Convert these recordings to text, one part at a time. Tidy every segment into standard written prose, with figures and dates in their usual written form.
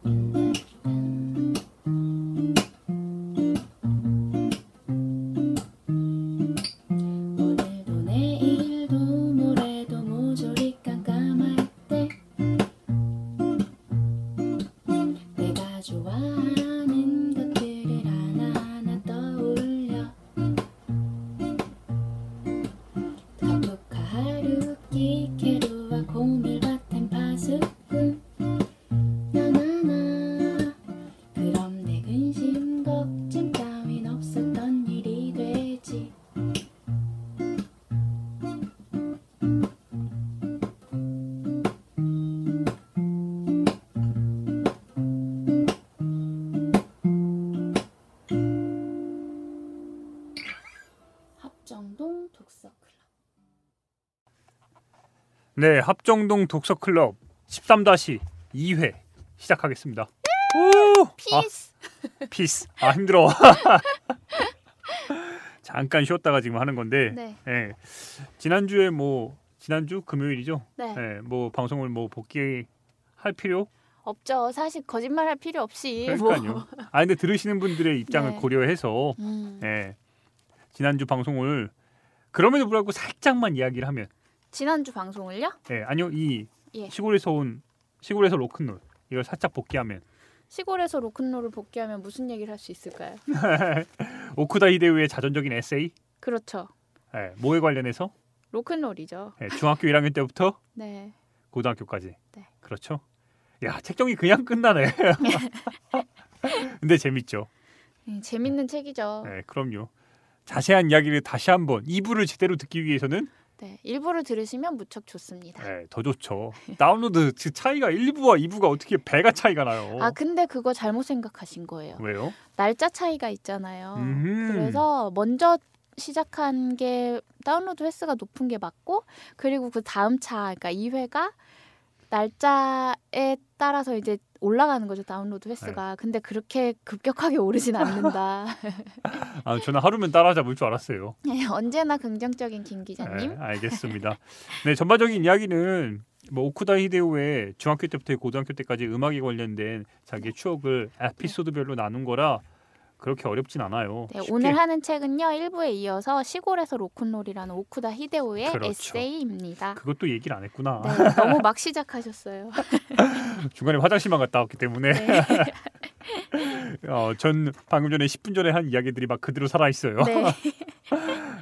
오늘도 내일도 모레도 모조리 깜깜할 때 내가 좋아하는 것들을 하나하나 떠올려 카토카 하루키 캐루와 고밀바텐 파수꾼 나나나 그럼 내 근심 걱정 따윈 없었던 일이 되지. 합정동 독서클럽. 네, 합정동 독서클럽 13-2회 시작하겠습니다. 오! 피스. 피스. 아, 힘들어. 잠깐 쉬었다가 지금 하는 건데. 네. 예. 지난주 금요일이죠? 네. 예, 뭐 방송을 뭐 복귀할 필요? 없죠. 사실 거짓말할 필요 없이 그러니까요. 아, 근데 들으시는 분들의 입장을 네. 고려해서 예. 지난주 방송을 그럼에도 불구하고 살짝만 이야기를 하면 지난주 방송을요? 예, 아니요. 이 예. 시골에서 로큰롤 이걸 살짝 복귀하면 시골에서 로큰롤을 복귀하면 무슨 얘기를 할 수 있을까요? 오쿠다 히데우의 자전적인 에세이 그렇죠. 예, 뭐에 관련해서 로큰롤이죠. 예, 중학교 1학년 때부터 네. 고등학교까지 네. 그렇죠. 야, 책정이 그냥 끝나네. 근데 재밌죠. 재밌는 책이죠. 예, 그럼요. 자세한 이야기를 다시 한번 2부를 제대로 듣기 위해서는 네. 1부를 들으시면 무척 좋습니다. 예, 더 좋죠. 다운로드 차이가 1부와 2부가 어떻게 배가 차이가 나요. 아 근데 그거 잘못 생각하신 거예요. 왜요? 날짜 차이가 있잖아요. 음흠. 그래서 먼저 시작한 게 다운로드 횟수가 높은 게 맞고 그리고 그 다음 그러니까 2회가 날짜에 따라서 이제 올라가는 거죠. 다운로드 횟수가. 네. 근데 그렇게 급격하게 오르진 않는다. 아, 저는 하루면 따라잡을 줄 알았어요. 네, 언제나 긍정적인 김 기자님. 네, 알겠습니다. 네, 전반적인 이야기는 뭐 오쿠다 히데오의 중학교 때부터 고등학교 때까지 음악에 관련된 자기의 추억을 에피소드별로 나눈 거라 그렇게 어렵진 않아요. 네, 쉽게. 오늘 하는 책은요. 1부에 이어서 시골에서 로큰롤이라는 오쿠다 히데오의 그렇죠. 에세이입니다. 그것도 얘기를 안 했구나. 네, 너무 막 시작하셨어요. 중간에 화장실만 갔다 왔기 때문에 네. 전 방금 전에 10분 전에 한 이야기들이 막 그대로 살아 있어요. 네.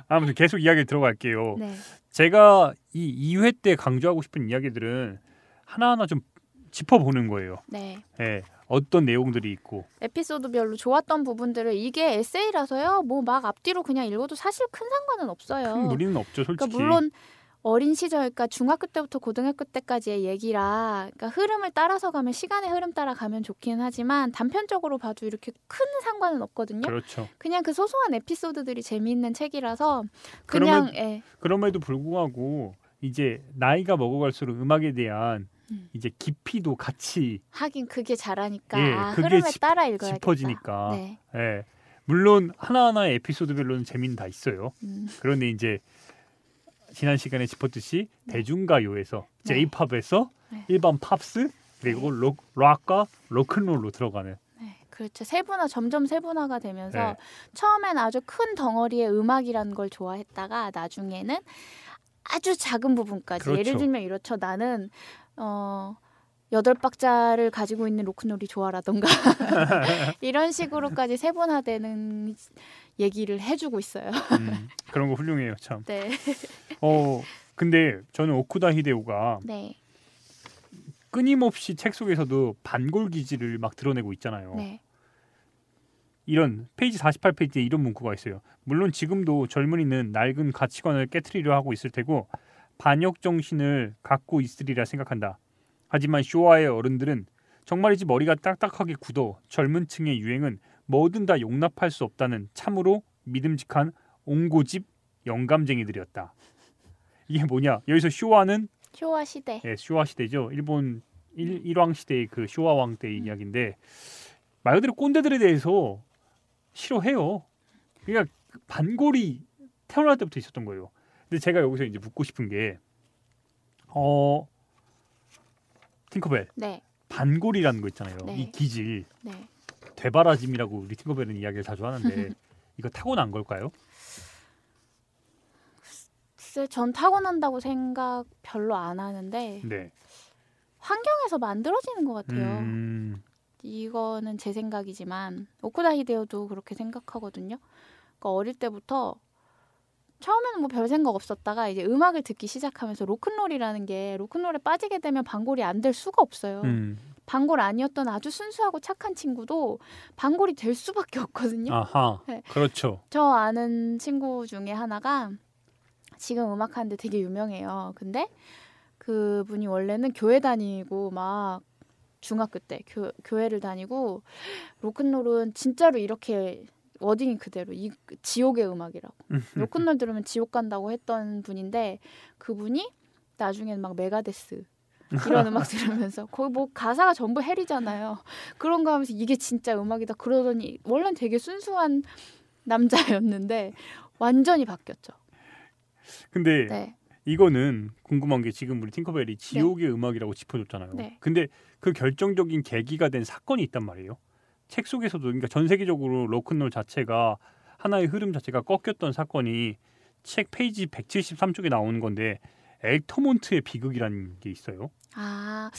아무튼 계속 이야기 들어갈게요. 네. 제가 이 2회 때 강조하고 싶은 이야기들은 하나하나 좀 짚어보는 거예요. 네. 예, 어떤 내용들이 있고. 에피소드별로 좋았던 부분들을 이게 에세이라서요. 뭐 막 앞뒤로 그냥 읽어도 사실 큰 상관은 없어요. 큰 무리는 없죠, 솔직히. 그러니까 물론 어린 시절, 그러니까 중학교 때부터 고등학교 때까지의 얘기라, 그러니까 흐름을 따라서 가면 시간의 흐름 따라 가면 좋긴 하지만 단편적으로 봐도 이렇게 큰 상관은 없거든요. 그렇죠. 그냥 그 소소한 에피소드들이 재미있는 책이라서 그냥 그럼에도 불구하고 이제 나이가 먹어갈수록 음악에 대한 이제 깊이도 같이 하긴 그게 잘하니까 예, 그게 흐름에 따라 읽어야겠다. 짚어지니까. 네. 예, 물론 하나하나의 에피소드별로는 재미는 다 있어요. 그런데 이제 지난 시간에 짚었듯이 네. 대중가요에서 네. J-팝에서 네. 일반 팝스 그리고 락과 로큰롤로 들어가는. 네, 그렇죠. 점점 세분화가 되면서 네. 처음엔 아주 큰 덩어리의 음악이라는 걸 좋아했다가 나중에는 아주 작은 부분까지. 그렇죠. 예를 들면 이렇죠. 나는 8박자를 가지고 있는 로큰롤이 좋아라던가 이런 식으로까지 세분화되는 얘기를 해주고 있어요. 그런 거 훌륭해요, 참. 네. 근데 저는 오쿠다 히데오가 네. 끊임없이 책 속에서도 반골 기질을 막 드러내고 있잖아요. 네. 이런 페이지 48페이지에 이런 문구가 있어요. 물론 지금도 젊은이는 낡은 가치관을 깨트리려 하고 있을 테고 반역 정신을 갖고 있으리라 생각한다. 하지만 쇼와의 어른들은 정말이지 머리가 딱딱하게 굳어 젊은 층의 유행은 뭐든 다 용납할 수 없다는 참으로 믿음직한 옹고집 영감쟁이들이었다. 이게 뭐냐? 여기서 쇼와는 쇼와 시대. 예, 쇼와 시대죠. 일본 일왕 시대의 그 쇼와 왕 때의 이야기인데 말 그대로 꼰대들에 대해서 싫어해요. 그러니까 반골이 태어날 때부터 있었던 거예요. 근데 제가 여기서 이제 묻고 싶은 게 팅커벨. 네. 반골이라는 거 있잖아요. 네. 이 기질. 네. 되바라짐이라고 우리 팅커벨은 이야기를 자주 하는데 이거 타고난 걸까요? 글쎄 전 타고난다고 생각 별로 안 하는데 네. 환경에서 만들어지는 것 같아요. 이거는 제 생각이지만 오쿠다 히데요도 그렇게 생각하거든요. 그러니까 어릴 때부터 처음에는 뭐 별 생각 없었다가 이제 음악을 듣기 시작하면서 로큰롤이라는 게 로큰롤에 빠지게 되면 반골이 안 될 수가 없어요. 반골 아니었던 아주 순수하고 착한 친구도 반골이 될 수밖에 없거든요. 아하, 네. 그렇죠. 저 아는 친구 중에 하나가 지금 음악하는데 되게 유명해요. 근데 그분이 원래는 교회 다니고 막 중학교 때 교회를 다니고 로큰롤은 진짜로 이렇게 워딩이 그대로 이 지옥의 음악이라고 로큰롤 들으면 지옥 간다고 했던 분인데 그분이 나중에는 막 메가데스 이런 음악 들으면서 거기 뭐 가사가 전부 헬이잖아요. 그런 거 하면서 이게 진짜 음악이다 그러더니 원래는 되게 순수한 남자였는데 완전히 바뀌었죠. 근데 네. 이거는 궁금한 게 지금 우리 팅커벨이 지옥의 음악이라고 짚어줬잖아요. 네. 근데 그 결정적인 계기가 된 사건이 있단 말이에요. 책 속에서도 그러니까 전 세계적으로 로큰롤 자체가 하나의 흐름 자체가 꺾였던 사건이 책 페이지 173쪽에 나오는 건데 엘터몬트의 비극이라는 게 있어요. 아,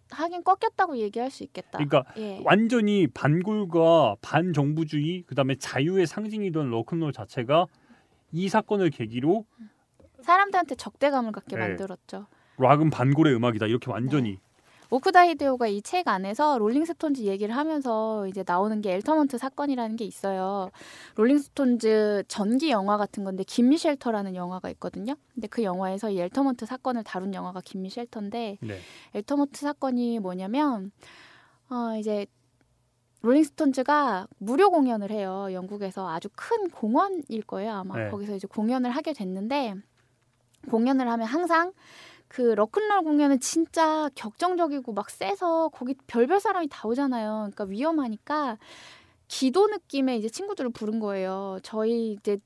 하긴 꺾였다고 얘기할 수 있겠다. 그러니까 예. 완전히 반골과 반정부주의 그다음에 자유의 상징이던 로큰롤 자체가 이 사건을 계기로 사람들한테 적대감을 갖게 네. 만들었죠. 락은 반골의 음악이다 이렇게 완전히. 오쿠다 히데요가 이 책 안에서 롤링스톤즈 얘기를 하면서 이제 나오는 게 엘터먼트 사건이라는 게 있어요. 롤링스톤즈 전기 영화 같은 건데 김미 쉘터라는 영화가 있거든요. 근데 그 영화에서 이 엘터먼트 사건을 다룬 영화가 김미 쉘터인데 네. 엘터먼트 사건이 뭐냐면 이제 롤링스톤즈가 무료 공연을 해요. 영국에서 아주 큰 공원일 거예요. 아마 네. 거기서 이제 공연을 하게 됐는데 공연을 하면 항상 그 럭큰롤 공연은 진짜 격정적이고 막 세서 거기 별별 사람이 다 오잖아요. 그러니까 위험하니까 기도 느낌의 이제 친구들을 부른 거예요. 저희 이제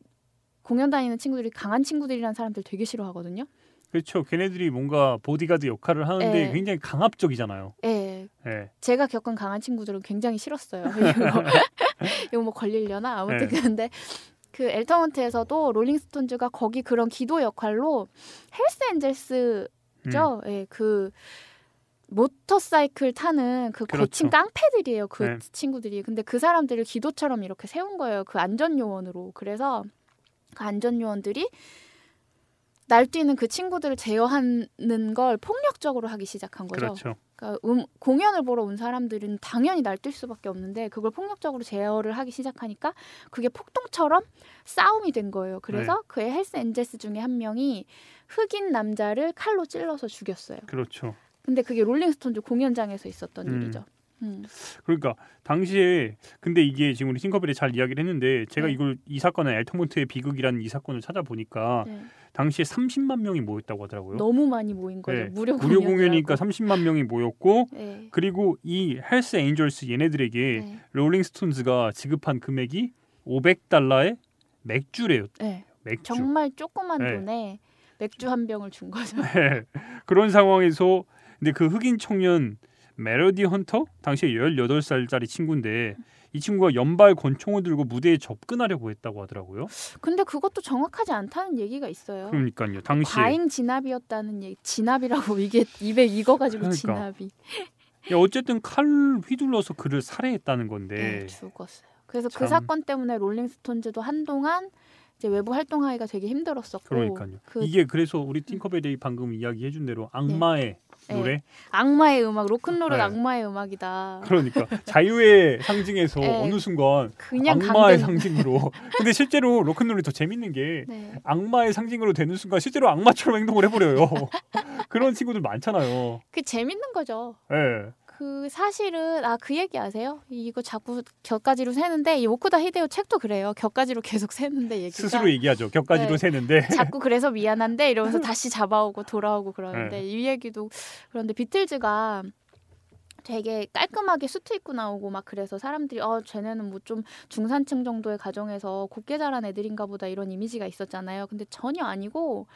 공연 다니는 친구들이 강한 친구들이라는 사람들 되게 싫어하거든요. 그렇죠. 걔네들이 뭔가 보디가드 역할을 하는데 네. 굉장히 강압적이잖아요. 네. 네. 제가 겪은 강한 친구들은 굉장히 싫었어요. 이거 뭐 걸리려나? 아무튼 네. 근데 그 엘터먼트에서도 롤링스톤즈가 거기 그런 기도 역할로 헬스 엔젤스죠. 예, 그 모터사이클 타는 그 그렇죠. 거친 깡패들이에요. 그 네. 친구들이. 근데 그 사람들을 기도처럼 이렇게 세운 거예요. 그 안전요원으로. 그래서 그 안전요원들이 날뛰는 그 친구들을 제어하는 걸 폭력적으로 하기 시작한 거죠. 그렇죠. 그러니까 공연을 보러 온 사람들은 당연히 날뛸 수밖에 없는데 그걸 폭력적으로 제어를 하기 시작하니까 그게 폭동처럼 싸움이 된 거예요. 그래서 그의 헬스 엔젤스 중에 한 명이 흑인 남자를 칼로 찔러서 죽였어요. 그렇죠. 근데 그게 롤링스톤즈 공연장에서 있었던 일이죠. 그러니까 당시에 근데 이게 지금 우리 팅커벨이 잘 이야기를 했는데 제가 네. 이 사건은 엘터몬트의 비극이라는 이 사건을 찾아보니까 네. 당시에 30만 명이 모였다고 하더라고요. 너무 많이 모인 거죠. 네. 무료 무료 공연이라고. 공연이니까 30만 명이 모였고 네. 그리고 이 헬스 엔젤스 얘네들에게 네. 롤링스톤즈가 지급한 금액이 $500의 맥주래요. 네. 맥주. 정말 조그만 네. 돈에 맥주 한 병을 준 거죠. 네. 그런 상황에서 근데 그 흑인 청년 메로디 헌터 당시에 18살짜리 친구인데 이 친구가 연발 권총을 들고 무대에 접근하려고 했다고 하더라고요. 근데 그것도 정확하지 않다는 얘기가 있어요. 그러니까요. 당시에 과잉 진압이었다는 얘기. 진압이라고 이게 입에 익어가지고 그러니까. 진압이. 야, 어쨌든 칼 휘둘러서 그를 살해했다는 건데 네, 죽었어요. 그래서 참. 그 사건 때문에 롤링스톤즈도 한동안 이제 외부 활동하기가 되게 힘들었었고. 그러니까요. 이게 그래서 우리 팅커벨이 방금 이야기해준 대로 악마의 노래. 악마의 음악, 로큰롤은 네. 악마의 음악이다. 그러니까 자유의 상징에서 네. 어느 순간 그냥 악마의 강된- 상징으로. 근데 실제로 로큰롤이 더 재밌는 게 네. 악마의 상징으로 되는 순간 실제로 악마처럼 행동을 해버려요. 그런 친구들 많잖아요. 그 재밌는 거죠. 예. 그 사실은 그 얘기 아세요? 이거 자꾸 격가지로 세는데 이 오쿠다 히데요 책도 그래요. 격가지로 계속 세는데 얘기가 스스로 얘기하죠. 격가지로 네. 세는데. 자꾸 그래서 미안한데 이러면서 다시 잡아오고 돌아오고 그러는데 이 얘기도 그런데 비틀즈가 되게 깔끔하게 수트 입고 나오고 막 그래서 사람들이 쟤네는 뭐 좀 중산층 정도의 가정에서 곱게 자란 애들인가 보다 이런 이미지가 있었잖아요. 근데 전혀 아니고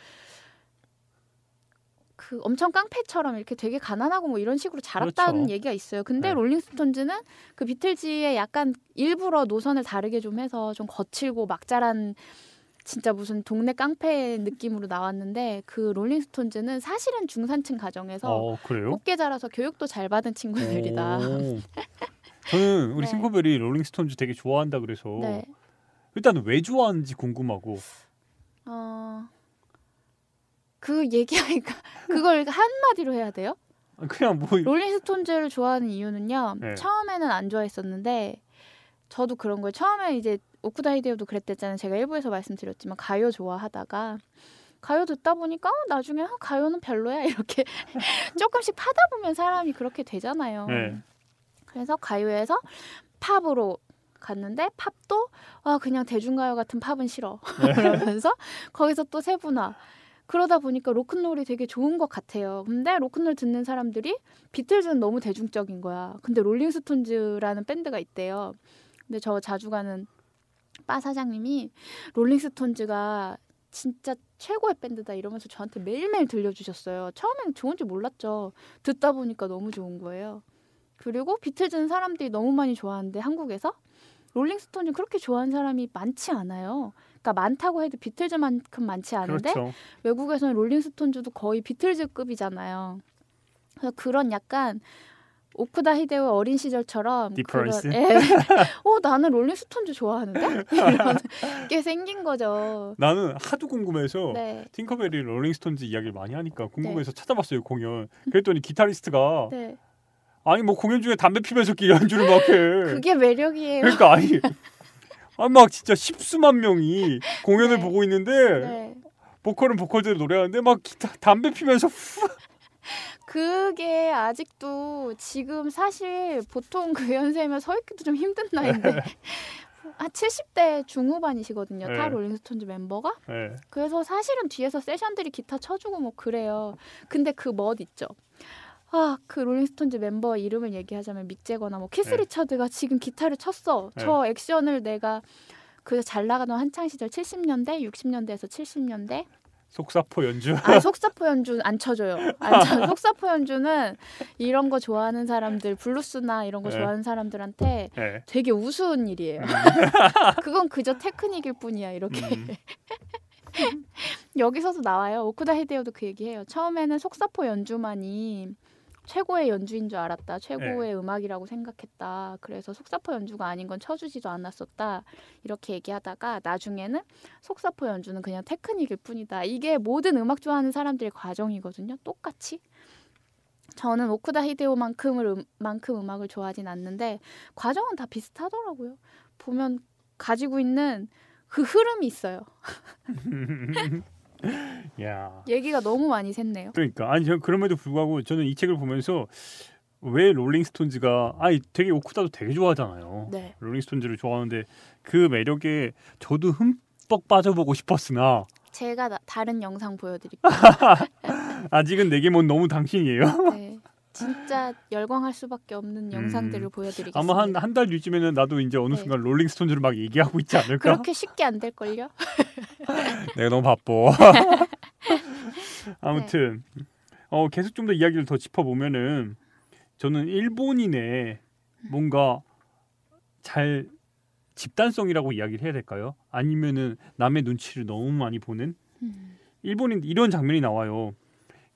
그 엄청 깡패처럼 이렇게 되게 가난하고 뭐 이런 식으로 자랐다는 그렇죠. 얘기가 있어요. 근데 네. 롤링스톤즈는 그 비틀즈의 약간 일부러 노선을 다르게 좀 해서 좀 거칠고 막 자란 진짜 무슨 동네 깡패 느낌으로 나왔는데 그 롤링스톤즈는 사실은 중산층 가정에서 그래요? 곱게 자라서 교육도 잘 받은 친구들이다. 오. 저는 우리 네. 싱커벨이 롤링스톤즈 되게 좋아한다 그래서 네. 일단 왜 좋아하는지 궁금하고. 그 얘기하니까 그걸 한마디로 해야 돼요? 그냥 뭐 롤링스톤즈를 좋아하는 이유는요. 네. 처음에는 안 좋아했었는데 저도 그런 거예요. 처음에 이제 오쿠다 히데요도 그랬댔잖아요. 제가 일부에서 말씀드렸지만 가요 좋아하다가 가요 듣다 보니까 나중에 가요는 별로야 이렇게 조금씩 파다 보면 사람이 그렇게 되잖아요. 네. 그래서 가요에서 팝으로 갔는데 팝도 그냥 대중가요 같은 팝은 싫어 그러면서 거기서 또 세분화 그러다 보니까 로큰롤이 되게 좋은 것 같아요. 근데 로큰롤 듣는 사람들이 비틀즈는 너무 대중적인 거야. 근데 롤링스톤즈라는 밴드가 있대요. 근데 저 자주 가는 바 사장님이 롤링스톤즈가 진짜 최고의 밴드다 이러면서 저한테 매일매일 들려주셨어요. 처음엔 좋은지 몰랐죠. 듣다 보니까 너무 좋은 거예요. 그리고 비틀즈는 사람들이 너무 많이 좋아하는데 한국에서 롤링스톤즈 그렇게 좋아하는 사람이 많지 않아요. 그러니까 많다고 해도 비틀즈만큼 많지 않은데 그렇죠. 외국에서는 롤링스톤즈도 거의 비틀즈급이잖아요. 그래서 그런 약간 오쿠다 히데오 어린 시절처럼 디퍼런스? 나는 롤링스톤즈 좋아하는데? 이런 게 생긴 거죠. 나는 하도 궁금해서 네. 팅커벨이 롤링스톤즈 이야기를 많이 하니까 궁금해서 찾아봤어요 공연. 그랬더니 기타리스트가 네. 아니 뭐 공연 중에 담배 피면서 연주를 막 해. 그게 매력이에요. 그러니까 막 진짜 십수만 명이 공연을 네. 보고 있는데 네. 보컬은 보컬대로 노래하는데 막 담배 피면서 그게 아직도 지금 사실 보통 그 연세면 서 있기도 좀 힘든 나이인데 70대 중후반이시거든요. 네. 다 롤링스톤즈 멤버가. 네. 그래서 사실은 뒤에서 세션들이 기타 쳐주고 뭐 그래요. 근데 그 멋 있죠. 그 롤링스톤즈 mem버 이름을 얘기하자면 믹 제거나 뭐 키스 네. 리처드가 지금 기타를 쳤어. 네. 저 액션을 내가 그 잘 나가던 한창 시절 70년대, 60년대에서 70년대 속사포 연주. 속사포 연주 안 쳐줘요. 속사포 연주는 이런 거 좋아하는 사람들, 블루스나 이런 거 네. 좋아하는 사람들한테 네. 되게 우스운 일이에요. 그건 그저 테크닉일 뿐이야. 이렇게. 여기서도 나와요. 오쿠다 히데요도 그 얘기해요. 처음에는 속사포 연주만이 최고의 연주인 줄 알았다. 최고의 음악이라고 생각했다. 그래서 속사포 연주가 아닌 건 쳐주지도 않았었다. 이렇게 얘기하다가 나중에는 속사포 연주는 그냥 테크닉일 뿐이다. 이게 모든 음악 좋아하는 사람들의 과정이거든요. 똑같이. 저는 오쿠다 히데요만큼 음악을 좋아하진 않는데 과정은 다 비슷하더라고요. 보면 가지고 있는 그 흐름이 있어요. 야. 얘기가 너무 많이 샜네요. 그러니까 아니 그럼에도 불구하고 저는 이 책을 보면서 왜 롤링스톤즈가 되게 오쿠다도 되게 좋아하잖아요. 네. 롤링스톤즈를 좋아하는데 그 매력에 저도 흠뻑 빠져보고 싶었으나 제가 다른 영상 보여드릴게요. 아직은 내게 뭔 너무 당신이에요. 네. 진짜 열광할 수밖에 없는 영상들을 보여드리겠습니다. 아마 한 달 뒤쯤에는 나도 이제 어느 네. 순간 롤링스톤즈를 막 얘기하고 있지 않을까? 그렇게 쉽게 안 될걸요? 내가 너무 바빠. 아무튼 계속 좀 더 이야기를 더 짚어보면은 저는 일본인의 뭔가 잘 집단성이라고 이야기를 해야 될까요? 아니면은 남의 눈치를 너무 많이 보는 일본인 이런 장면이 나와요.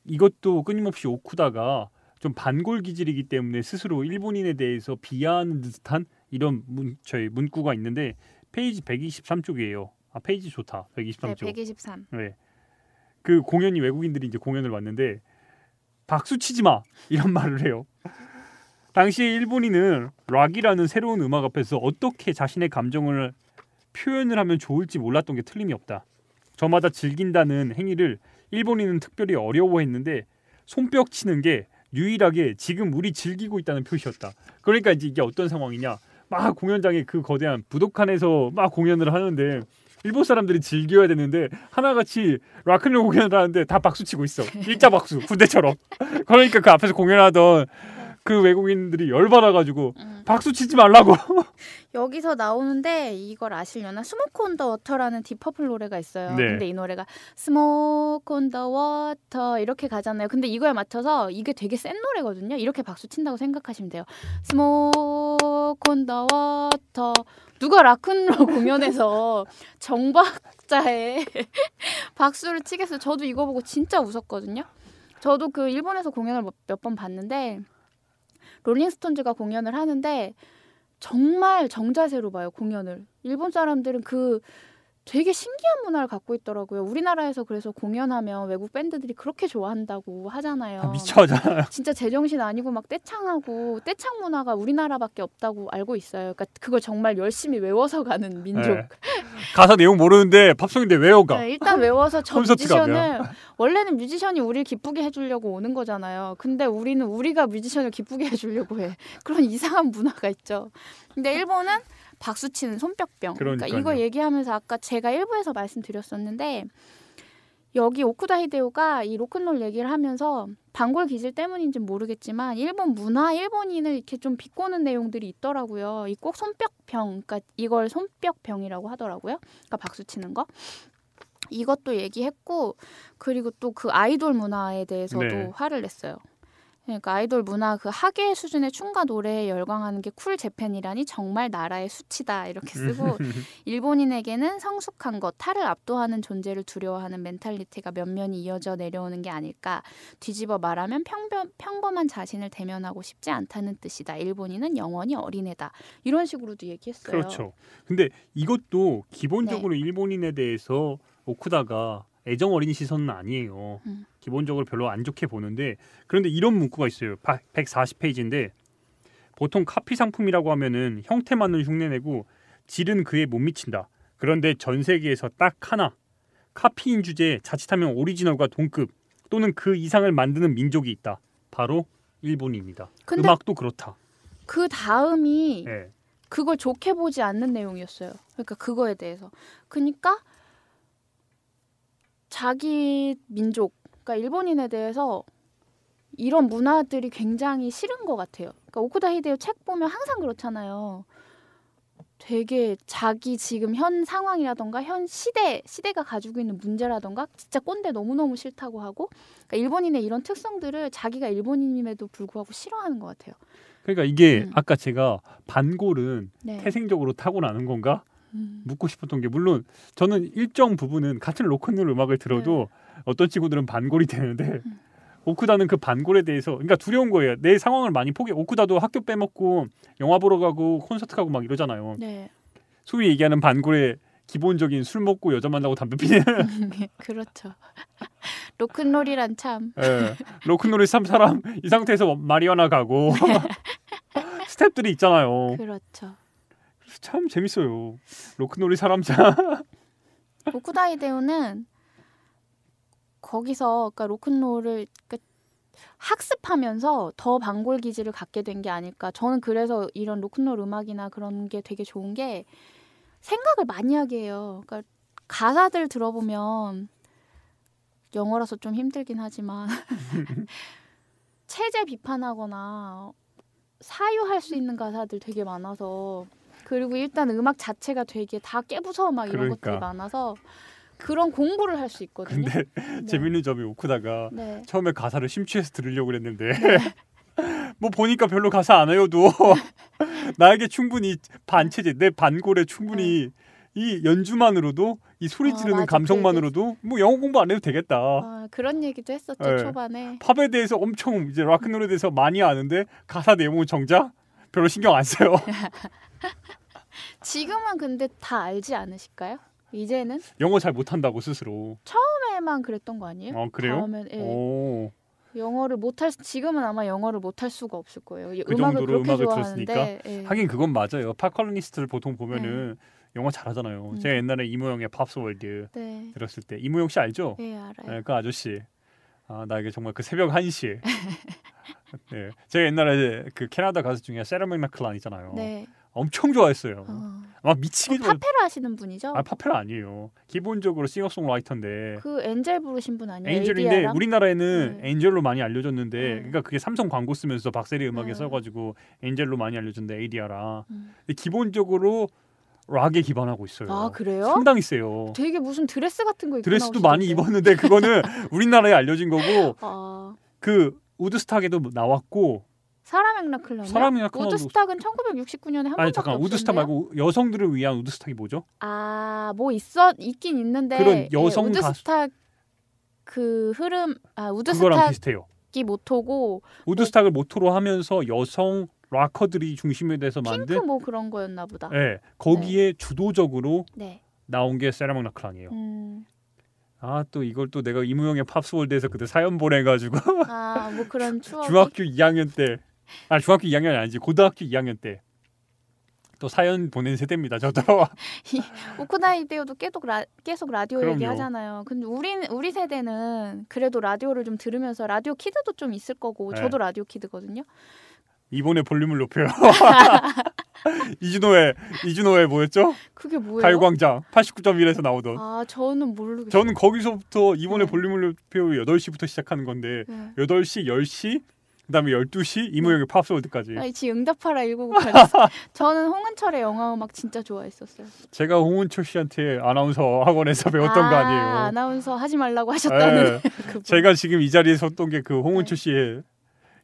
이것도 끊임없이 오쿠다가 좀 반골 기질이기 때문에 스스로 일본인에 대해서 비하하는 듯한 이런 문구가 있는데 페이지 123쪽이에요. 페이지 좋다. 123쪽. 네, 123. 네. 그 공연이 외국인들이 이제 공연을 왔는데 박수 치지 마 이런 말을 해요. 당시에 일본인은 락이라는 새로운 음악 앞에서 어떻게 자신의 감정을 표현을 하면 좋을지 몰랐던 게 틀림이 없다. 저마다 즐긴다는 행위를 일본인은 특별히 어려워했는데 손뼉 치는 게 유일하게 지금 우리 즐기고 있다는 표시였다. 그러니까 이제 이게 어떤 상황이냐? 막 공연장에 그 거대한 부도칸에서 막 공연을 하는데 일본 사람들이 즐겨야 되는데 하나같이 락앤롤 공연을 하는데 다 박수치고 있어. 일자 박수 군대처럼. 그러니까 그 앞에서 공연하던 그 외국인들이 열받아가지고 박수 치지 말라고. 여기서 나오는데 이걸 아시려나? 스모크 온 더 워터라는 딥퍼플 노래가 있어요. 네. 근데 이 노래가 스모크 온 더 워터 이렇게 가잖아요. 근데 이거에 맞춰서 이게 되게 센 노래거든요. 이렇게 박수 친다고 생각하시면 돼요. 스모크 온 더 워터. 누가 락큰롤 공연에서 정박자에 박수를 치겠어요. 저도 이거 보고 진짜 웃었거든요. 저도 그 일본에서 공연을 몇 번 봤는데 롤링스톤즈가 공연을 하는데 정말 정자세로 봐요, 공연을. 일본 사람들은 그 되게 신기한 문화를 갖고 있더라고요. 우리나라에서 그래서 공연하면 외국 밴드들이 그렇게 좋아한다고 하잖아요. 미쳐하잖아요. 진짜 제정신 아니고 막 떼창하고 떼창 문화가 우리나라밖에 없다고 알고 있어요. 그러니까 그걸 정말 열심히 외워서 가는 민족. 네. 가사 내용 모르는데 팝송인데 외워가. 네, 일단 외워서 저 콘서트 뮤지션을 원래는 뮤지션이 우리를 기쁘게 해주려고 오는 거잖아요. 근데 우리는 우리가 뮤지션을 기쁘게 해주려고 해. 그런 이상한 문화가 있죠. 근데 일본은 박수 치는 손뼉병. 그러니까 이거 얘기하면서 아까 제가 일부에서 말씀드렸었는데 여기 오쿠다 히데오가 이 로큰롤 얘기를 하면서 반골 기질 때문인지는 모르겠지만 일본 문화, 일본인을 이렇게 좀 비꼬는 내용들이 있더라고요. 이 꼭 손뼉병, 그러니까 이걸 손뼉병이라고 하더라고요. 그러니까 박수 치는 거. 이것도 얘기했고 그리고 또 그 아이돌 문화에 대해서도 네. 화를 냈어요. 그러니까 아이돌 문화 그 하계 수준의 춤과 노래에 열광하는 게 쿨 재팬이라니 정말 나라의 수치다 이렇게 쓰고 일본인에게는 성숙한 것, 타를 압도하는 존재를 두려워하는 멘탈리티가 면면이 이어져 내려오는 게 아닐까. 뒤집어 말하면 평범한 자신을 대면하고 싶지 않다는 뜻이다. 일본인은 영원히 어린애다. 이런 식으로도 얘기했어요. 그렇죠. 근데 이것도 기본적으로 일본인에 대해서 오쿠다가 애정 어린 시선은 아니에요. 기본적으로 별로 안 좋게 보는데 그런데 이런 문구가 있어요. 140페이지인데 보통 카피 상품이라고 하면은 형태만을 흉내내고 질은 그에 못 미친다. 그런데 전 세계에서 딱 하나 카피인 주제에 자칫하면 오리지널과 동급 또는 그 이상을 만드는 민족이 있다. 바로 일본입니다. 음악도 그렇다. 그 다음이 네. 그걸 좋게 보지 않는 내용이었어요. 그러니까 그거에 대해서. 그러니까 자기 민족, 그러니까 일본인에 대해서 이런 문화들이 굉장히 싫은 것 같아요. 그러니까 오쿠다 히데오 책 보면 항상 그렇잖아요. 되게 자기 지금 현 상황이라던가 현 시대가 가지고 있는 문제라던가 진짜 꼰대 너무너무 싫다고 하고 그러니까 일본인의 이런 특성들을 자기가 일본인임에도 불구하고 싫어하는 것 같아요. 그러니까 이게 아까 제가 반골은 네. 태생적으로 타고나는 건가? 묻고 싶었던 게 물론 저는 일정 부분은 같은 로큰롤 음악을 들어도 어떤 친구들은 반골이 되는데 오쿠다는 그 반골에 대해서 그러니까 두려운 거예요. 내 상황을 많이 오쿠다도 학교 빼먹고 영화 보러 가고 콘서트 가고 막 이러잖아요. 네. 소위 얘기하는 반골의 기본적인 술 먹고 여자 만나고 담배 피는 그렇죠. 로큰롤이란 참. 네. 로큰롤이 참 사람 이 상태에서 마리화나 가고 스텝들이 있잖아요. 그렇죠. 참 재밌어요. 로큰롤이 사람 참. 오쿠다 히데오는 거기서 그러니까 로큰롤을 그러니까 학습하면서 더 반골 기질을 갖게 된 게 아닐까. 저는 그래서 이런 로큰롤 음악이나 그런 게 되게 좋은 게 생각을 많이 하게 해요. 그러니까 가사들 들어보면 영어라서 좀 힘들긴 하지만 체제 비판하거나 사유할 수 있는 가사들 되게 많아서 그리고 일단 음악 자체가 되게 다 깨부숴 막 이런 것들이 많아서 그런 공부를 할 수 있거든요. 근데 재밌는 점이 오쿠다가 처음에 가사를 심취해서 들으려고 그랬는데 뭐 보니까 별로 가사 안 외워도 나에게 충분히 반체제 내 반골에 충분히 이 연주만으로도 이 소리 지르는 맞아, 감성만으로도 뭐 영어 공부 안 해도 되겠다. 그런 얘기도 했었죠. 초반에. 팝에 대해서 엄청 이제 락큰롤에 대해서 많이 아는데 가사 내용은 정작 별로 신경 안 써요. 지금은 근데 다 알지 않으실까요? 이제는 영어 잘 못한다고 스스로. 처음에만 그랬던 거 아니에요? 그래요? 다음엔, 영어를 못할 지금은 아마 영어를 못할 수가 없을 거예요. 그 음악을 정도로 그렇게 음악을 좋아하는데, 들었으니까. 하긴 그건 맞아요. 팝 컬럼니스트를 보통 보면은 영어 잘하잖아요. 제가 옛날에 이모영의 팝스월드 들었을 때 이모영 씨 알죠? 네, 알아요. 그 아저씨. 나에게 정말 그 새벽 1시에 제가 옛날에 그 캐나다 가수 중에 세라 맥락클란 있잖아요. 엄청 좋아했어요. 막 미치게 좋아. 파페라 하시는 분이죠? 아 파페라 아니에요. 기본적으로 싱어송라이터인데. 그 엔젤 부르신 분 아니에요? 엔젤인데 ADR랑? 우리나라에는 네. 엔젤로 많이 알려졌는데 네. 그러니까 그게 삼성 광고 쓰면서 박세리 음악에 네. 써가지고 엔젤로 많이 알려졌는데 ADR아. 음. 근데 기본적으로 락에 기반하고 있어요. 아 그래요? 상당히 세요. 되게 무슨 드레스 같은 거 입고 드레스도 나오시던데. 많이 입었는데 그거는 우리나라에 알려진 거고 아 그 우드스탁에도 나왔고 사라 맥락클란이요? 사라 맥락클란도- 우드스탁은 1969년에 한 아니 번밖에 잠깐 없었는데요? 우드스탁 말고 여성들을 위한 우드스탁이 뭐죠? 아뭐 있긴 있는데 그런 여성 우드스탁 그 흐름 그거랑 우드스탁이 비슷해요. 모토고 우드스탁을 모토로 하면서 여성 락커들이 중심에 대해서 핑크 만든 뭐 그런 거였나 보다. 네, 거기에 주도적으로 네. 나온 게 세라 맥락클란이에요. 음. 아 또 이걸 또 내가 이무영의 팝스월드에서 그때 사연 보내가지고 아뭐 그런 추억이. 중학교 2학년 때, 아 중학교 2학년이 아니지 고등학교 2학년 때 또 사연 보낸 세대입니다. 저도. 오쿠나이 데오도 계속 라디오 그럼요. 얘기하잖아요. 근데 우리 세대는 그래도 라디오를 좀 들으면서 라디오 키드도 좀 있을 거고 네. 저도 라디오 키드거든요. 이번에 볼륨을 높여요. 이준호의 뭐였죠? 그게 뭐예요? 가요광장 89.1에서 나오던. 아 저는 모르겠어요. 저는 거기서부터 이번에 네. 볼륨을 높여 8시부터 시작하는 건데 네. 8시, 10시, 그다음에 12시 이무영의 팝스월드까지. 아니 지금 응답하라 1998. 저는 홍은철의 영화 음악 진짜 좋아했었어요. 제가 홍은철 씨한테 아나운서 학원에서 배웠던 거 아니에요. 아나운서 하지 말라고 하셨다는. 네. 그분. 제가 지금 이 자리에 섰던 게 그 홍은철 씨의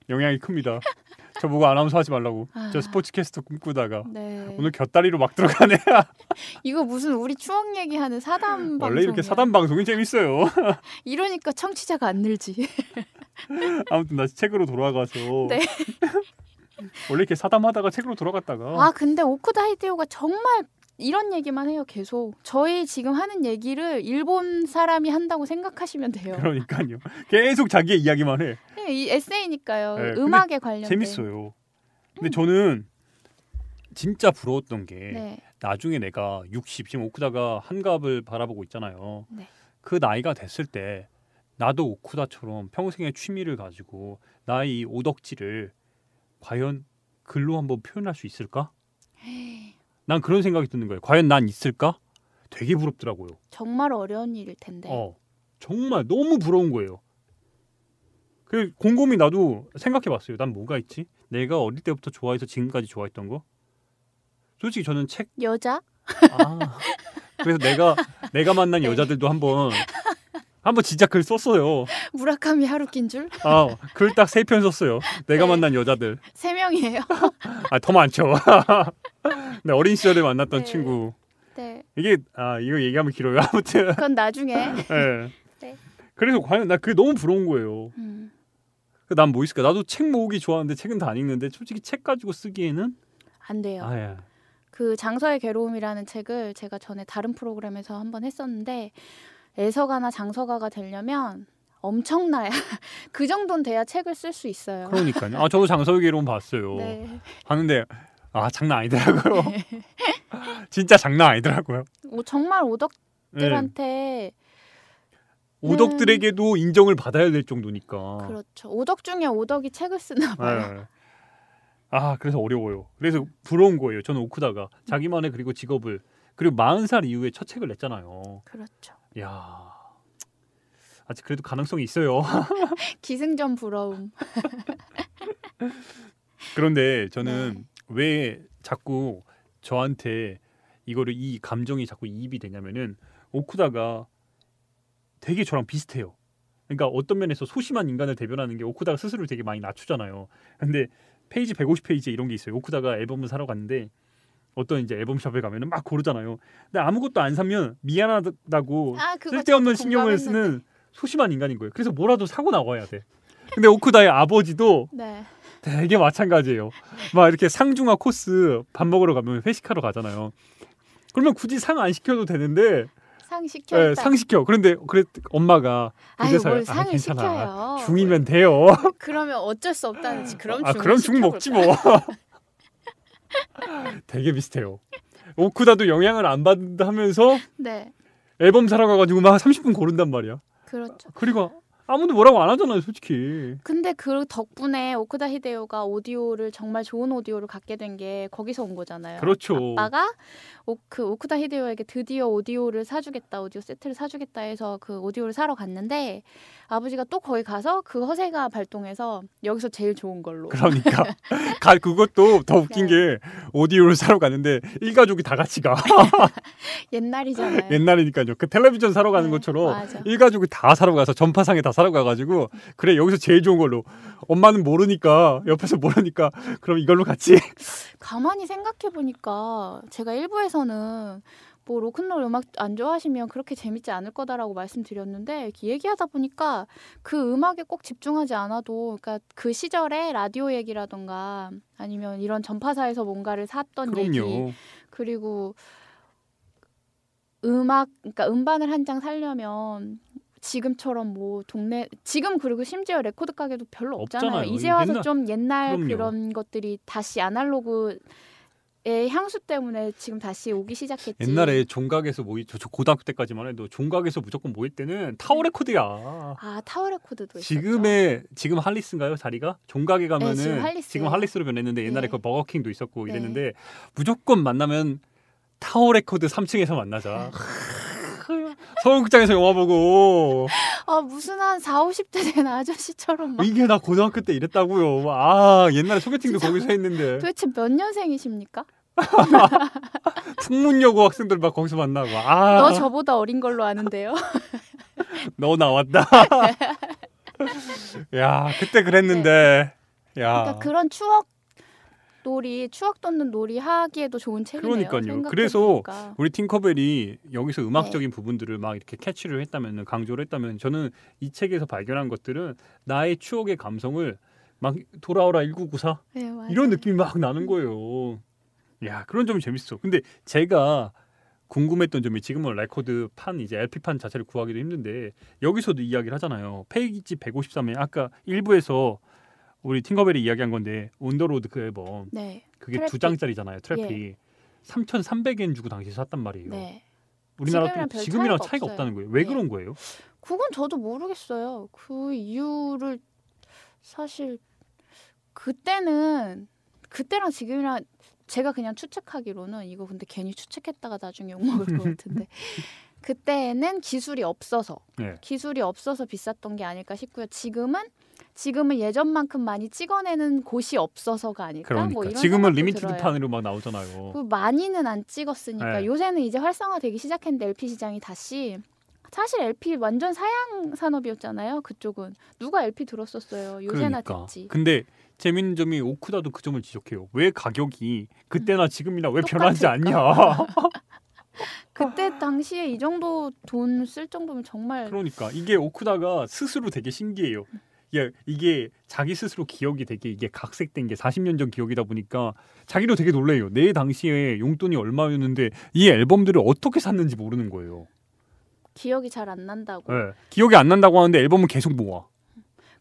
영향이 큽니다. 저보고 아나운서 하지 말라고. 저 스포츠캐스터 꿈꾸다가 네. 오늘 곁다리로 막 들어가네. 이거 무슨 우리 추억 얘기하는 사담 방송. 원래 이렇게 사담 방송이 재밌어요. 이러니까 청취자가 안 늘지. 아무튼 다시 책으로 돌아가서 네. 원래 이렇게 사담하다가 책으로 돌아갔다가 아 근데 오쿠다 히데오가 정말 이런 얘기만 해요. 계속 저희 지금 하는 얘기를 일본 사람이 한다고 생각하시면 돼요. 그러니까요. 계속 자기의 이야기만 해. 네, 이 에세이니까요. 네, 근데 음악에 관련된. 재밌어요. 근데 저는 진짜 부러웠던 게 네. 나중에 내가 60 지금 오쿠다가 한갑을 바라보고 있잖아요. 네. 그 나이가 됐을 때 나도 오쿠다처럼 평생의 취미를 가지고 나의 이 오덕지를 과연 글로 한번 표현할 수 있을까? 난 그런 생각이 드는 거예요. 과연 난 있을까? 되게 부럽더라고요. 정말 어려운 일일 텐데. 정말 너무 부러운 거예요. 그 곰곰이 나도 생각해봤어요. 난 뭐가 있지? 내가 어릴 때부터 좋아해서 지금까지 좋아했던 거? 솔직히 저는 책. 여자? 그래서 내가 만난 네. 여자들도 한번 진짜 글 썼어요. 무라카미 하루키인 줄? 글 딱 3편 썼어요. 내가 네. 만난 여자들. 3명이에요. 더 많죠. 네, 어린 시절에 만났던 네. 친구. 네. 이게 이거 얘기하면 길어요. 아무튼. 그건 나중에. 네. 네. 그래서 과연 나 그게 너무 부러운 거예요. 음. 난 뭐 있을까? 나도 책 모으기 좋아하는데 책은 다 안 읽는데 솔직히 책 가지고 쓰기에는 안 돼요. 예. 그 장서의 괴로움이라는 책을 제가 전에 다른 프로그램에서 한번 했었는데 애서가나 장서가가 되려면 엄청나야 그 정도는 돼야 책을 쓸 수 있어요. 그러니까요. 저도 장서의 괴로움 봤어요. 네. 봤는데 장난 아니더라고요. 진짜 장난 아니더라고요. 정말 네. 오덕들한테 오덕들에게도 인정을 받아야 될 정도니까. 그렇죠. 오덕 중에 오덕이 책을 쓰나 봐요. 네. 그래서 어려워요. 그래서 부러운 거예요. 저는 오쿠다가 자기만의 그리고 직업을 그리고 40살 이후에 첫 책을 냈잖아요. 그렇죠. 야, 아직 그래도 가능성이 있어요. 기승전 부러움. 그런데 저는 왜 자꾸 저한테 이 감정이 자꾸 이입이 되냐면은 오쿠다가 되게 저랑 비슷해요. 그러니까 어떤 면에서 소심한 인간을 대변하는 게 오쿠다가 스스로를 되게 많이 낮추잖아요. 근데 페이지 150페이지에 이런 게 있어요. 오쿠다가 앨범을 사러 갔는데 어떤 이제 앨범샵에 가면은 막 고르잖아요. 근데 아무것도 안 사면 미안하다고 그거 쓸데없는 저도 신경을 공감했는데. 쓰는 소심한 인간인 거예요. 그래서 뭐라도 사고 나와야 돼. 근데 오쿠다의 아버지도 네. 되게 마찬가지예요. 막 이렇게 상중하 코스 밥 먹으러 가면 회식하러 가잖아요. 그러면 굳이 상 안 시켜도 되는데 상 시켜. 상 시켜. 그런데 엄마가 뭘 상을 괜찮아. 시켜요. 중이면 돼요. 그러면 어쩔 수 없다는 그럼 그럼 중 먹지 뭐. 되게 비슷해요. 오쿠다도 영향을 안 받는다 하면서 네. 앨범 사러 가가지고 막 30분 고른단 말이야. 그렇죠. 그리고 아무도 뭐라고 안 하잖아요, 솔직히. 근데 그 덕분에 오쿠다 히데요가 오디오를 정말 좋은 오디오를 갖게 된 게 거기서 온 거잖아요. 그렇죠. 아빠가 오쿠다 히데요에게 드디어 오디오를 사주겠다, 오디오 세트를 사주겠다 해서 그 오디오를 사러 갔는데 아버지가 또 거기 가서 그 허세가 발동해서 여기서 제일 좋은 걸로. 그러니까 그것도 더 웃긴 네. 게 오디오를 사러 갔는데 일가족이 다 같이 가. 옛날이잖아요. 옛날이니까요. 그 텔레비전 사러 가는 네, 것처럼 맞아. 일가족이 다 사러 가서 전파상에 다 사러 가가지고 그래 여기서 제일 좋은 걸로. 엄마는 모르니까 옆에서 모르니까 그럼 이걸로 같이. 가만히 생각해 보니까 제가 일부에서는 뭐 로큰롤 음악 안 좋아하시면 그렇게 재밌지 않을 거다라고 말씀드렸는데 얘기하다 보니까 그 음악에 꼭 집중하지 않아도 그러니까 그 시절에 라디오 얘기라던가 아니면 이런 전파사에서 뭔가를 샀던 얘기 그럼요. 그리고 음악 그러니까 음반을 한 장 사려면 지금처럼 뭐 동네 지금 그리고 심지어 레코드 가게도 별로 없잖아요. 없잖아요. 이제 와서 옛날- 좀 옛날 그럼요. 그런 것들이 다시 아날로그의 향수 때문에 지금 다시 오기 시작했지. 옛날에 종각에서 모이 저 고등학교 때까지만 해도 종각에서 무조건 모일 때는 타워 레코드야. 아 타워 레코드도 있었죠. 지금 할리스인가요 자리가? 종각에 가면은 네, 지금 할리스예요. 할리스로 변했는데 옛날에 네. 그 버거킹도 있었고 네. 이랬는데 무조건 만나면 타워 레코드 3층에서 만나자. 서울극장에서 영화 보고 아 무슨 한 4, 50대 된 아저씨처럼 막 이게 나 고등학교 때 이랬다고요. 아 옛날에 소개팅도 진짜? 거기서 했는데 도대체 몇 년생이십니까? 풍문여고 학생들 막 거기서 만나고 너 저보다 어린 걸로 아는데요. 너 나왔다. 야 그때 그랬는데 야 그러니까 그런 추억 돋는 놀이 하기에도 좋은 책이네요. 그러니까요. 그래서 생각해보니까. 우리 팅커벨이 여기서 음악적인 네. 부분들을 막 이렇게 캐치를 했다면 강조를 했다면 저는 이 책에서 발견한 것들은 나의 추억의 감성을 막 돌아오라 1994 네, 맞아요. 이런 느낌이 막 나는 거예요. 야 그런 점이 재밌어. 근데 제가 궁금했던 점이 지금은 레코드 판 이제 LP판 자체를 구하기도 힘든데 여기서도 이야기를 하잖아요. 페이지 153에 아까 일부에서 우리 팅커벨이 이야기한 건데 온더로드 그 앨범 네. 그게 트래픽. 2장짜리잖아요. 트래픽 3,300엔 주고 당시 샀단 말이에요. 네. 우리나라 지금이랑 또 별 지금이랑 차이가 차이가 없어요. 없다는 거예요. 왜 네. 그런 거예요? 그건 저도 모르겠어요. 그 이유를 사실 그때랑 지금이랑 제가 그냥 추측하기로는 이거 근데 괜히 추측했다가 나중에 욕먹을 것 같은데 그때는 기술이 없어서 네. 비쌌던 게 아닐까 싶고요. 지금은 예전만큼 많이 찍어내는 곳이 없어서가 아닐까? 그러니까 뭐 이런 지금은 생각도 리미티드 들어요. 판으로 막 나오잖아요. 그 많이는 안 찍었으니까 네. 요새는 이제 활성화되기 시작했는데 LP 시장이 다시 사실 LP 완전 사양 산업이었잖아요. 그쪽은 누가 LP 들었었어요. 요새나 그러니까. 듣지. 근데 재밌는 점이 오쿠다도 그 점을 지적해요. 왜 가격이 그때나 지금이나 왜 변하지 않냐? 그때 당시에 이 정도 돈 쓸 정도면 정말 그러니까 이게 오쿠다가 스스로 되게 신기해요. 이게 자기 스스로 기억이 되게 이게 각색된 게 40년 전 기억이다 보니까 자기도 되게 놀래요. 내 당시에 용돈이 얼마였는데 이 앨범들을 어떻게 샀는지 모르는 거예요. 기억이 잘 안 난다고. 네. 기억이 안 난다고 하는데 앨범은 계속 모아.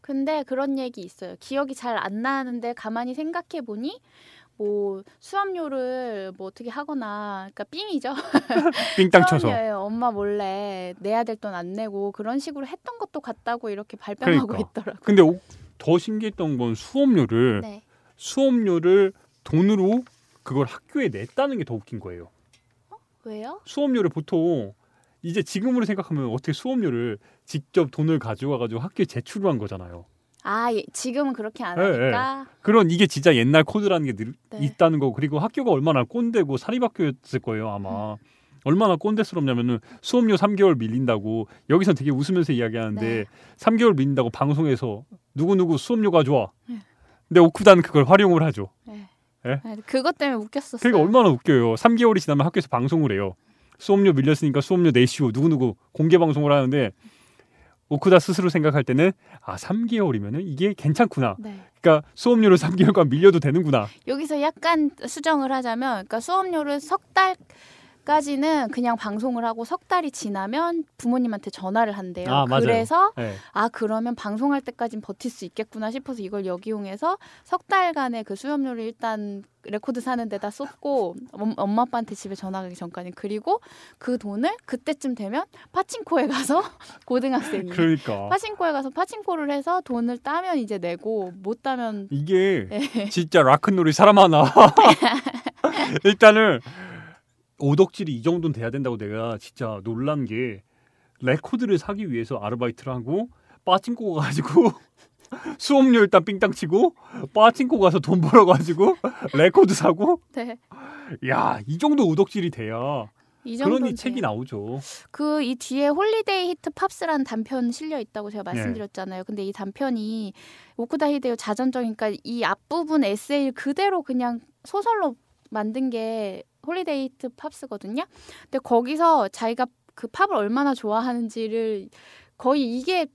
근데 그런 얘기 있어요. 기억이 잘 안 나는데 가만히 생각해 보니 뭐 수업료를 뭐 어떻게 하거나 그러니까 삥이죠. 삥땅 쳐서. 수업료에 엄마 몰래 내야 될 돈 안 내고 그런 식으로 했던 것도 같다고 이렇게 발뺌하고 그러니까. 있더라고요. 근데 더 신기했던 건 수업료를 네. 돈으로 그걸 학교에 냈다는 게 더 웃긴 거예요. 왜요? 수업료를 보통 이제 지금으로 생각하면 어떻게 수업료를 직접 돈을 가져와가지고 학교에 제출을 한 거잖아요. 아 지금은 그렇게 안 네, 하니까. 그런 이게 진짜 옛날 코드라는 게 네. 있다는 거. 그리고 학교가 얼마나 꼰대고 사립학교였을 거예요 아마. 얼마나 꼰대스럽냐면은 수업료 3개월 밀린다고 여기서 되게 웃으면서 이야기하는데 네. 3개월 밀린다고 방송에서 누구누구 수업료 가져와. 네. 근데 오쿠다는 그걸 활용을 하죠. 네. 예? 네, 그것 때문에 웃겼었어요. 그러니까 얼마나 웃겨요. 3개월이 지나면 학교에서 방송을 해요. 수업료 밀렸으니까 수업료 내시오. 누구누구 공개 방송을 하는데 오쿠다 스스로 생각할 때는 3개월이면은 이게 괜찮구나. 네. 그러니까 수업료를 3개월간 밀려도 되는구나. 여기서 약간 수정을 하자면, 그러니까 수업료를 석 달 까지는 그냥 방송을 하고 석 달이 지나면 부모님한테 전화를 한대요. 아, 맞아요. 그래서 네. 그러면 방송할 때까진 버틸 수 있겠구나 싶어서 이걸 역이용해서 석 달간의 그 수업료를 일단 레코드 사는 데다 쏟고 엄마 아빠한테 집에 전화 가기 전까지 그리고 그 돈을 그때쯤 되면 파친코에 가서 고등학생이 그러니까 파친코에 가서 파친코를 해서 돈을 따면 이제 내고 못 따면 이게 진짜 락큰롤이 사람 하나 일단은 오덕질이 이 정도는 돼야 된다고 내가 진짜 놀란 게 레코드를 사기 위해서 아르바이트를 하고 빠친코 가가지고 수업료 일단 삥땅 치고 빠친코 가서 돈 벌어가지고 레코드 사고 네. 야, 이 정도 오덕질이 돼야 이 그러니 정도는 책이 돼요. 나오죠. 그 이 뒤에 홀리데이 히트 팝스라는 단편 실려 있다고 제가 말씀드렸잖아요. 근데 이 단편이 오쿠다 히데요 자전적이니까 이 앞부분 에세이를 그대로 그냥 소설로 만든 게 홀리데이 히트 팝스거든요. 근데 거기서 자기가 그 팝을 얼마나 좋아하는지를 거의 이게